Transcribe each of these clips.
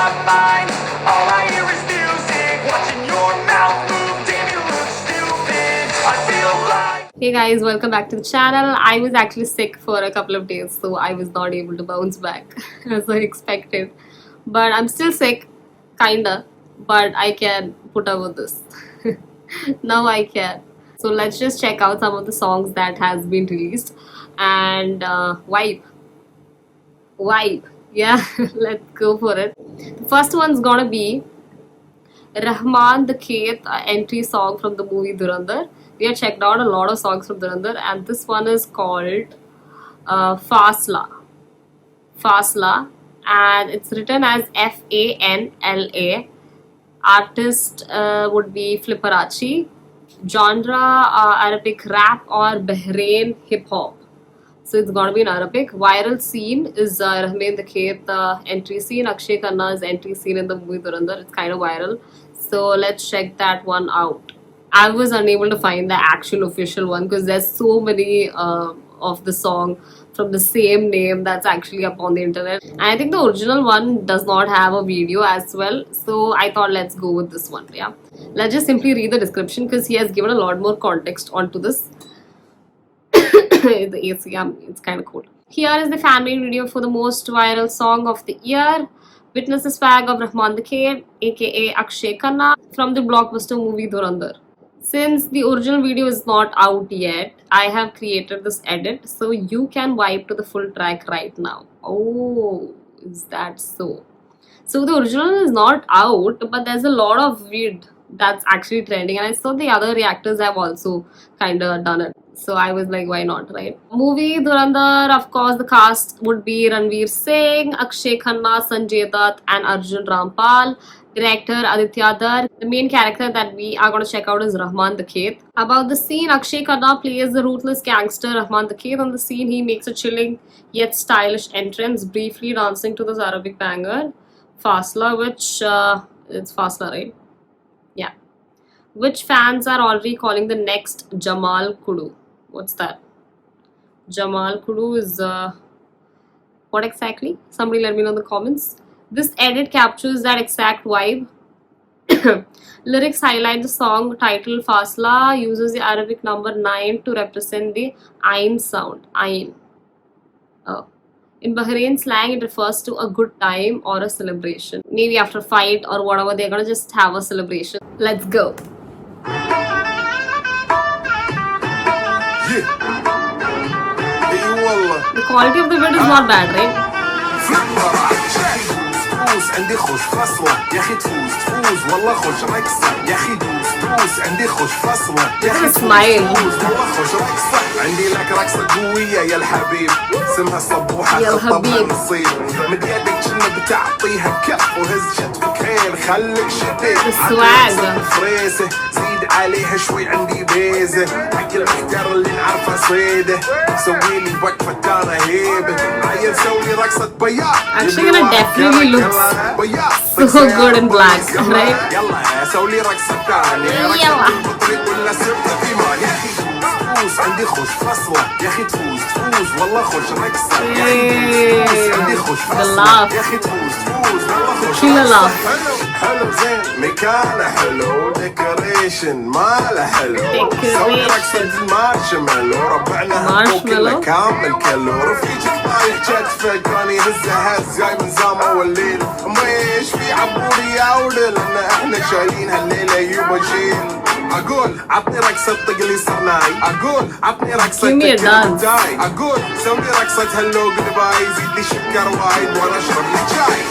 my mind. All I hear is music, watching your mouth move. Damn, you look stupid. I feel like. Hey guys, welcome back to the channel. I was actually sick for a couple of days, so I was not able to bounce back as I expected. But I'm still sick, kinda, but I can put up with this. Now I can. So let's just check out some of the songs that has been released and vibe. Yeah, let's go for it. The first one's gonna be Rahman the Khet entry song from the movie Dhurandhar. We have checked out a lot of songs from Dhurandhar, and this one is called Fasla. Fasla, and it's written as Fanla. Artist would be Flipperachi. Genre Arabic rap or Bahrain hip hop. So it's gonna be in Arabic. Viral scene is Rahman the Khet entry scene. Akshay Khanna's entry scene in the movie Dhurandhar. It's kind of viral. So let's check that one out. I was unable to find the actual official one because there's so many of the song from the same name that's actually up on the internet. And I think the original one does not have a video as well. So I thought let's go with this one. Yeah. Let's just simply read the description because he has given a lot more context onto this. The AC, it's kind of cool. Here is the fan made video for the most viral song of the year. Witness the swag of Rahman the Khet, aka Akshay Khanna, from the blockbuster movie Dhurandhar. Since the original video is not out yet, I have created this edit so you can vibe to the full track right now. Oh, is that so? So the original is not out, but there's a lot of weed that's actually trending, and I saw the other reactors have also kind of done it. So I was like, why not, right? Movie Dhurandhar, of course, the cast would be Ranveer Singh, Akshay Khanna, Sanjay Dutt, and Arjun Rampal. Director Aditya Dar. The main character that we are going to check out is Rahman the Khet. About the scene, Akshay Khanna plays the ruthless gangster Rahman the Khet. On the scene, he makes a chilling yet stylish entrance, briefly dancing to this Arabic banger, Fasla, which it's Fasla, right? Yeah. Which fans are already calling the next Jamal Kudu. What's that? Jamal Kudu is what exactly? Somebody let me know in the comments. This edit captures that exact vibe. Lyrics highlight the song title. Fasla uses the Arabic number 9 to represent the Ain sound. Ain. Oh. In Bahrain slang, it refers to a good time or a celebration. Maybe after a fight or whatever, they're gonna just have a celebration. Let's go. The quality of the bit is not bad, right? عندي خوش فصلة يا اخي تفوز والله خوش رقصة يا اخي دوس عندي خوش فصلة يا اخي تفوز والله خوش رقصة عندي لك رقصة قوية يا الحبيب اسمها صبوحة خطبها نصيب من يدك جنب تعطيها كف وهز شتفك حيل خليك شديد عطيها فريسة زيد عليها شوي عندي بيزة حق المحتر اللي نعرفه صيده سويلي وقفة رهيبة عيل سوي رقصة بياض Actually gonna definitely look so good in black, right? يلا سوي رقصة ثانية رقصة بالطريق ولا سبتة في ما يا أخي تفوز عندي خوش فصلة يا أخي تفوز والله خوش رقصة يا أخي تفوز عندي خوش فصلة يا أخي تفوز والله خوش رقصة حلو زين مكانه حلو ديكوريشن ماله حلو سوي رقصة المارشميلو ربعنا وكله كامل كلو رفيجك طايح كتفك راني هزه جاي من زامه والليل ايش في عبوري يا ولد لان احنا شايلين هالليله يبا شيل اقول عطني رقصه طق لي صرناي اقول عطني رقصه داي اقول سوي رقصه هلو باي زيد لي سكر وايد وانا اشرب لي شاي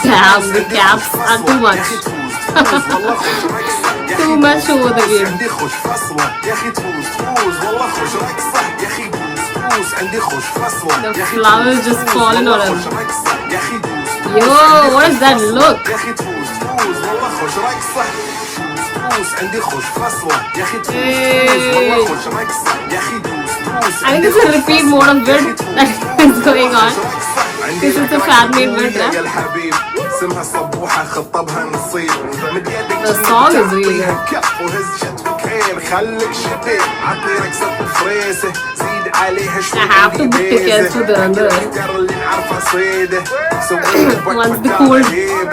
Damn, the caps are too much. Too much over the game. عندي خوش فصله يا اخي تفوز والله خوش رقصه يا اخي دوس عندي خوش فصله The flowers just falling on him. يا اخي Yo, what does that look? يا اخي تفوز والله خوش رقصه عندي خوش فصله يا اخي تفوز والله خوش رقصه يا اخي دوس I think it's a repeat mode of bit that is going on. This is a fan-made bit, يا الحبيب اسمها صبوحة خطبها نصيب The song is really good. كف وهز شتفك حيل خليك شديد عطني رقصة فريسة زيد عليها شوي I have to book tickets to Durandar. الأفكار اللي نعرفها صيدة Once the cold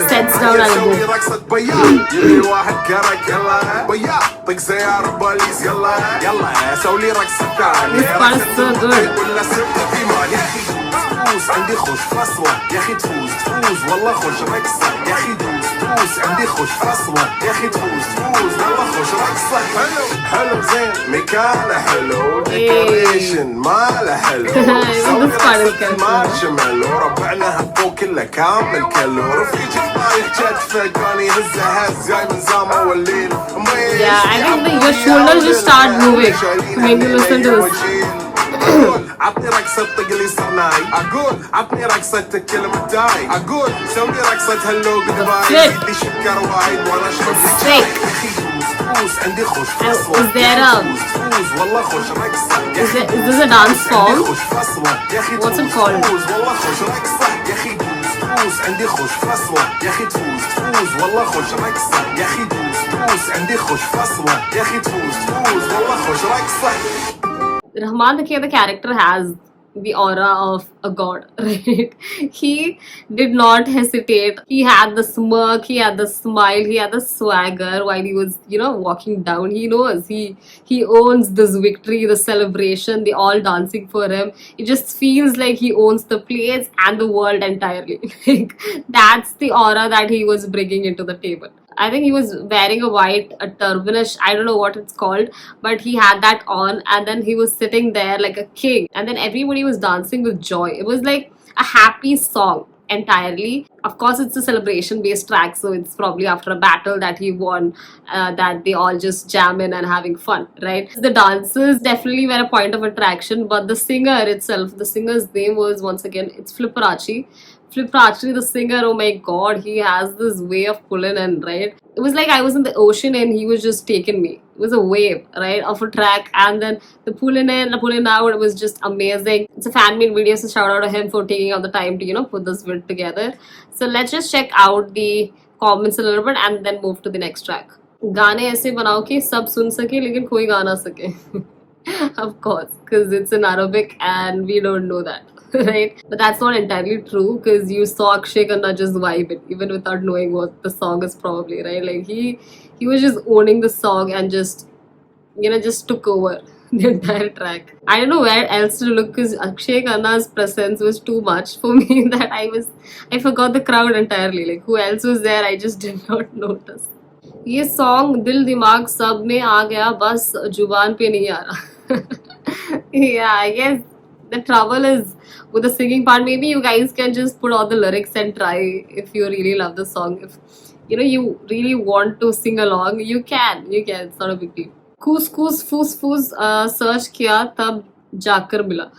sets down, I'll سوي go. رقصة بياض يلي واحد كرك يلا بياض طق سيارة بوليس يلا يلا سوي رقصة ثانية This part is so good. ولا سبت في مال يا أخي تفوز عندي خوش فصلة يا أخي تفوز والله خوش رقصة يا أخي تفوز عندي خوش فصلة يا أخي تفوز والله خوش رقصة حلو زين مكانه حلو ديكوريشن ماله حلو سوي This part is رقصة good. مارشميلو ربعنا هالطو كله كامل كله رفيجي طايح كتفه كان يهزه هز جاي من زامه والليل Yeah, I think your shoulders just start moving when you listen to this. عطني رقصة طق لي صرناي اقول عطني رقصة كلمة داي اقول سوي رقصة هلو جود باي زيد لي سكر وايد وانا اشرب لي شاي يا اخي فوز عندي خوش فصلة Is there a- فوز والله خوش رقصة يا Is اخي it- is this a dance عندي form? خوش فصلة يا اخي What's it called? فوز والله خوش رقصة يا اخي فوز عندي خوش فصلة يا اخي تفوز والله خوش رقصة يا اخي تفوز عندي خوش فصلة يا اخي تفوز والله خوش رقصة Rahman the Kid, the character has the aura of a god, right? He did not hesitate. He had the smirk, he had the smile, he had the swagger while he was, walking down. He knows he owns this victory, the celebration, they all dancing for him. It just feels like he owns the place and the world entirely. Like that's the aura that he was bringing into the table. I think he was wearing a white, a turbanish, I don't know what it's called, but he had that on and then he was sitting there like a king. And then everybody was dancing with joy. It was like a happy song entirely. Of course, it's a celebration based track, so it's probably after a battle that he won, that they all just jam in and having fun, right? The dancers definitely were a point of attraction, but the singer itself, the singer's name was once again, it's Flipperachi. Flipperachi, the singer, oh my god, he has this way of pulling in, right? It was like I was in the ocean and he was just taking me. It was a wave, right, of a track, and then the pulling in, the pulling out, it was just amazing. It's a fan made video, so shout out to him for taking out the time to, put this vid together. So let's just check out the comments a little bit and then move to the next track. गाने ऐसे बनाओ कि सब सुन सके लेकिन कोई गा ना सके. Of course, because it's in Arabic and we don't know that. Right? But that's not entirely true because you saw Akshay Khanna just vibe it even without knowing what the song is probably, right? Like he was just owning the song and just just took over the entire track. I don't know where else to look because Akshay Khanna's presence was too much for me that I forgot the crowd entirely. Like who else was there, I just did not notice. ये song दिल दिमाग सब में आ गया बस जुबान पे नहीं आ रहा. Yeah, I guess the trouble is with the singing part. Maybe you guys can just put all the lyrics and try if you really love the song. If you really want to sing along, you can. It's not a big deal. Kus kus fus fus search किया तब जाकर मिला.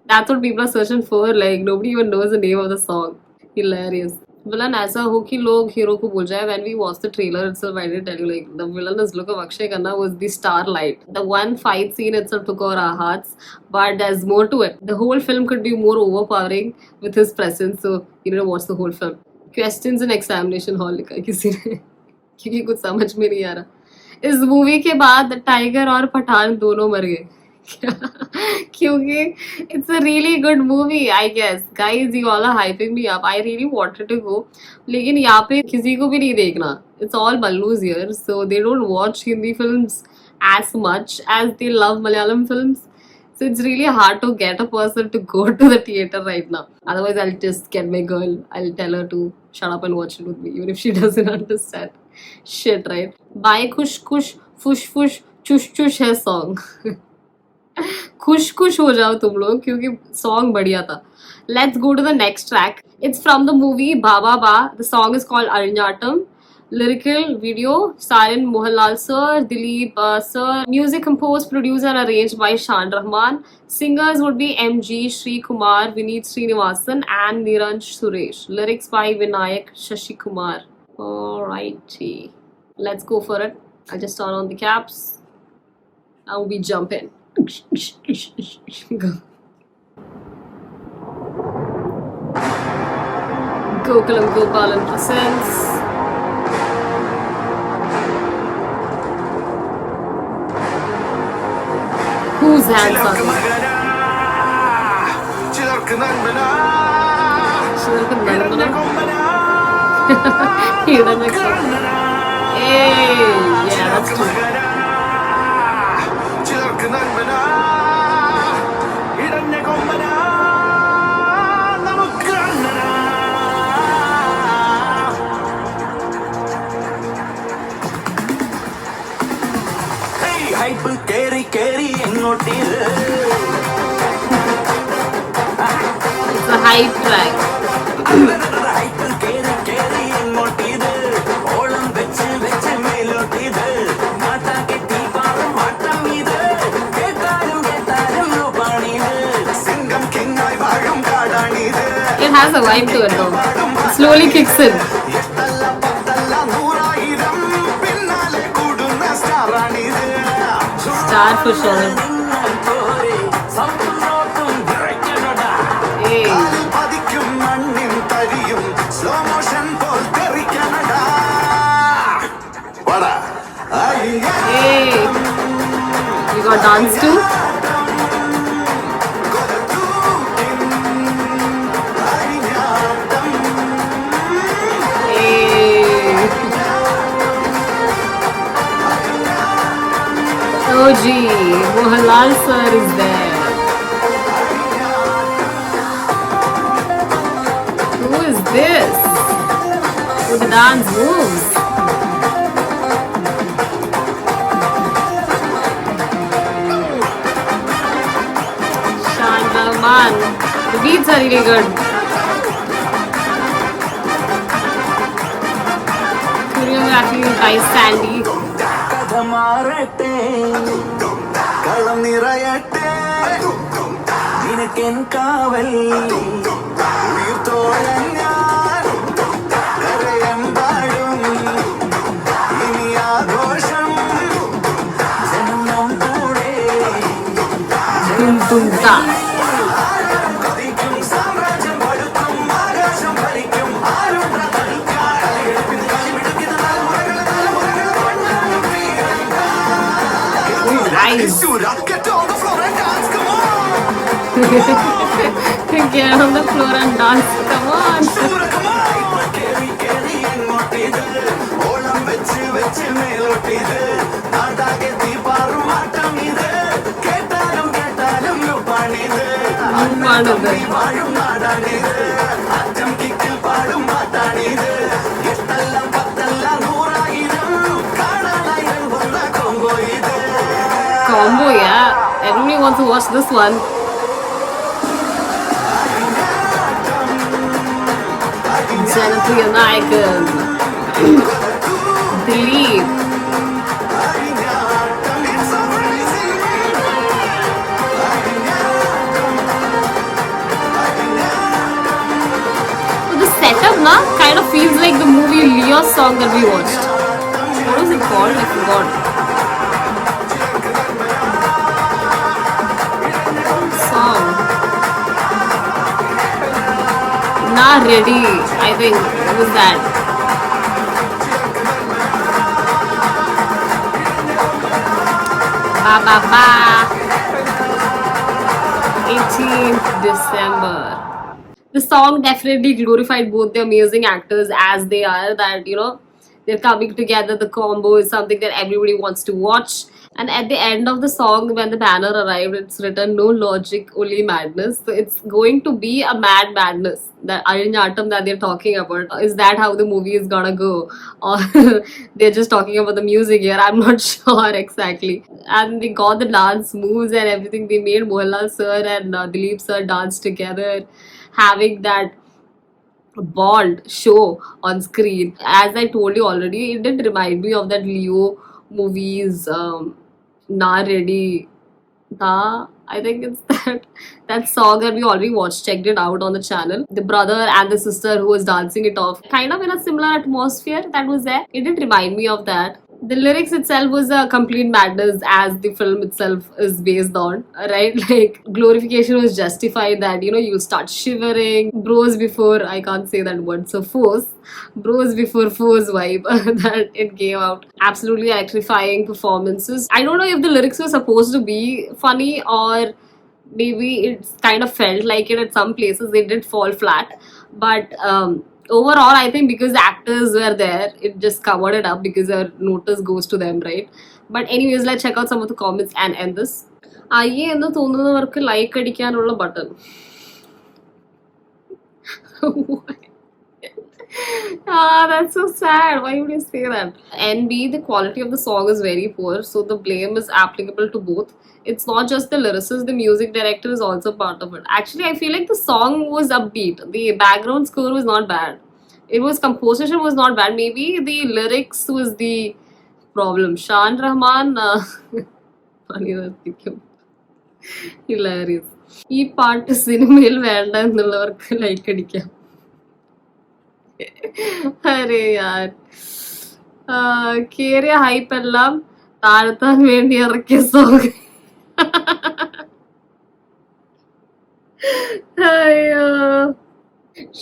That's what people are searching for. Like nobody even knows the name of the song. Hilarious. Villain ऐसा हो कि लोग hero को भूल जाए. When we watched the trailer itself, I did tell you like the villainous look of Akshay Khanna was the starlight. The one fight scene itself took over our hearts, but there's more to it. The whole film could be more overpowering with his presence. So you need to watch the whole film. Questions in examination hall लिखा है किसी ने क्योंकि कुछ समझ में नहीं आ रहा. इस मूवी के बाद टाइगर और पठान दोनों मर गए. क्योंकि it's a really good movie, I guess. Guys, you all are hyping me up. I really wanted to go, लेकिन यहाँ पे किसी को भी नहीं देखना. It's all Ballus here, so they don't watch Hindi films as much as they love Malayalam films. So it's really hard to get a person to go to the theater right now. Otherwise, I'll just get my girl. I'll tell her to shut up and watch it with me, even if she doesn't understand. Shit, right? Bye, kush kush, fush fush, chush chush है song. खुश खुश हो जाओ तुम लोग क्योंकि song बढ़िया था. Let's go to the next track. It's from the movie Baba Ba. The song is called Aranyatam. Lyrical video, starring Mohanlal sir, Dileep sir. Music composed, produced and arranged by Shan Rahman. Singers would be MG, Sri Kumar, Vineet Srinivasan and Niranj Suresh. Lyrics by Vinayak Shashi Kumar. Alrighty. Let's go for it. I'll just turn on the caps. Now we jump in. Go. Gokulam Gopalan presents Who's handsome? ചിലർക്ക് നന്മനാ ചിലർക്ക് ഇടഞ്ഞ നന്മന. കൊമ്പനാ ഇടഞ്ഞ കൊമ്പന. Hey, yeah, that's true. ചിലർക്ക് നന്മനാ ഇടഞ്ഞ കൊമ്പനാ നമുക്ക് അണ്ണനാ hype കേറി കേറി എങ്ങോട്ടീത് It's a hype track. Hype കേറി കേറി എങ്ങോട്ടീത് ഓളം വെച്ച് വെച്ച് മേലോട്ടീത് മാട്ടാ കെട്ടി പാറും മാട്ടം ഇത് കേട്ടാലും കേട്ടാലും പാണീത് സിംഗം കിങ്ങായി വാഴും കാടാണീത് It has a vibe to it though. It slowly kicks in. എട്ടല്ല പത്തല്ല നൂറായിരം പിന്നാലെ കൂടുന്ന സ്റ്റാറാണീത് Star for sure. Hey, കാലിൽ പതിക്കും മണ്ണിൻ തരിയും സ്ലോ മോഷൻ പോൽ തെറിക്കണടാ വടാ hey. You got dance too? Hey. Oh gee, Mohanlal sir is there. Who is this? With the dance moves. Shan Rahman. The beats are really good. Choreography by Sandy. കഥ മാറട്ടെ കളം നിറയട്ടെ നിനക്കെൻ കാവൽ ഉയിർത്തോളം ഞാൻ കരയെമ്പാടും ഇനി ആഘോഷം ജന്മം കൂടെ Dum dum da. കൊതിക്കും സാമ്രാജ്യം പടുക്കും ആകാശം ഭരിക്കും ആരും പ്രതലിക്കാൻ കളിപിടുക്കുന്ന തലമുറകൾ തലമുറകൾ Nice. Get on the floor and dance, come on! Get on the floor and dance. Come on. കേറി കേറി എങ്ങോട്ടീത് ഓളം വെച്ച് വെച്ച് മേലോട്ടീത് നാട്ടാകെ തീപാറും മാട്ടം ഇത് കേട്ടാലും കേട്ടാലും പണിത് പാടുന്നത്. വാഴും നാടാണിത് അറ്റം കിക്കിൽ പാടും മാട്ടാണിത് എട്ടല്ല പത്തല്ല നൂറായിരം കാണാനായിരം കൊന്ന കൊമ്പോ ഇത് Combo, yeah. Everybody wants to watch this one. Janapriya Nayakan. Dileep. It's amazing. So the setup na kind of feels like the movie Leo's song that we watched. What was it called? I forgot. Song. Nah Ready. I think it was that. Ba ba ba. 18th December. The song definitely glorified both the amazing actors as they are, that they're coming together. The combo is something that everybody wants to watch. And at the end of the song, when the banner arrived, it's written "No logic, only madness." So it's going to be a mad madness, that Arinyatam that they're talking about. Is that how the movie is gonna go, or they're just talking about the music here? I'm not sure exactly. And they got the dance moves and everything. They made Mohanlal sir and Dileep sir dance together, having that bond show on screen. As I told you already, it did remind me of that Leo movies, Na Ready. Ta, I think it's that song that we already watched, checked it out on the channel. The brother and the sister who was dancing it off, kind of in a similar atmosphere that was there. It did remind me of that. The lyrics itself was a complete madness, as the film itself is based on, right? Like, glorification was justified that, you'll start shivering. Bros before, I can't say that word, so force. Bros before force vibe that it gave out. Absolutely electrifying performances. I don't know if the lyrics were supposed to be funny, or maybe it's kind of felt like it at some places. They did fall flat, but overall, I think because the actors were there, it just covered it up because our notice goes to them, right? But anyways, let's check out some of the comments and end this. അയ്യേ എന്ന് തോന്നുന്നവർക്ക് like അടിക്കാനുള്ള button. That's so sad. Why would you say that? And B, the quality of the song is very poor, so the blame is applicable to both. It's not just the lyricist, the music director is also part of it. Actually, I feel like the song was upbeat. The background score was not bad. Composition was not bad. Maybe the lyrics was the problem. Shan Rahman, funny that hilarious. ഈ പാട്ട് സിനിമയിൽ വേണ്ട എന്നുള്ളവർക്ക് like അടിക്കാം. അരേ യാർ, കേറിയ hype എല്ലാം താഴ്ത്താൻ വേണ്ടി ഇറക്കിയ സോങ്. അയ്യോ,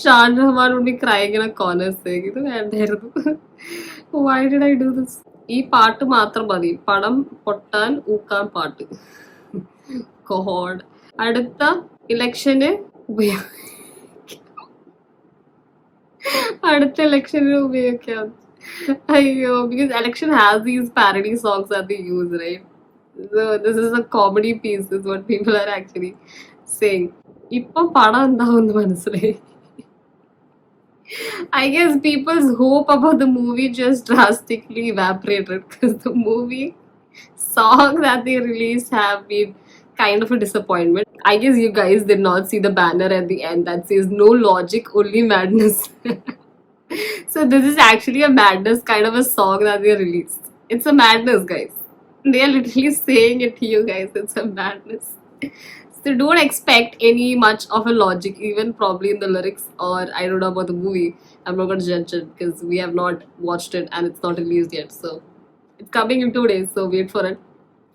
Shaan Rahman would be crying in a corner saying ഇത് വേണ്ടായിരുന്നു. Why did I do this? ഈ പാട്ട് മാത്രം മതി, പണം പൊട്ടാൻ ഊക്കാൻ പാട്ട്. കോഡ് അടുത്ത ഇലക്ഷന് ഉപയോഗിക്കാം. അയ്യോ, because election has these parody songs that they use, right? So this is a comedy piece is what people are actually saying. ഇപ്പം പണം എന്താവുമെന്ന് മനസ്സിലായി. I guess people's hope about the movie just drastically evaporated because the movie songs that they released have been kind of a disappointment. I guess you guys did not see the banner at the end that says no logic, only madness. So this is actually a madness kind of a song that they released. It's a madness, guys. They are literally saying it to you guys. It's a madness. So don't expect any much of a logic, even probably in the lyrics, or I don't know about the movie. I'm not going to judge it because we have not watched it and it's not released yet. So it's coming in 2 days, so wait for it.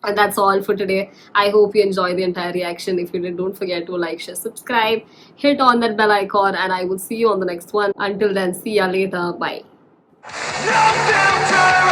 And that's all for today. I hope you enjoy the entire reaction. If you did, don't forget to like, share, subscribe, hit on that bell icon, and I will see you on the next one. Until then, see ya later. Bye. No filter.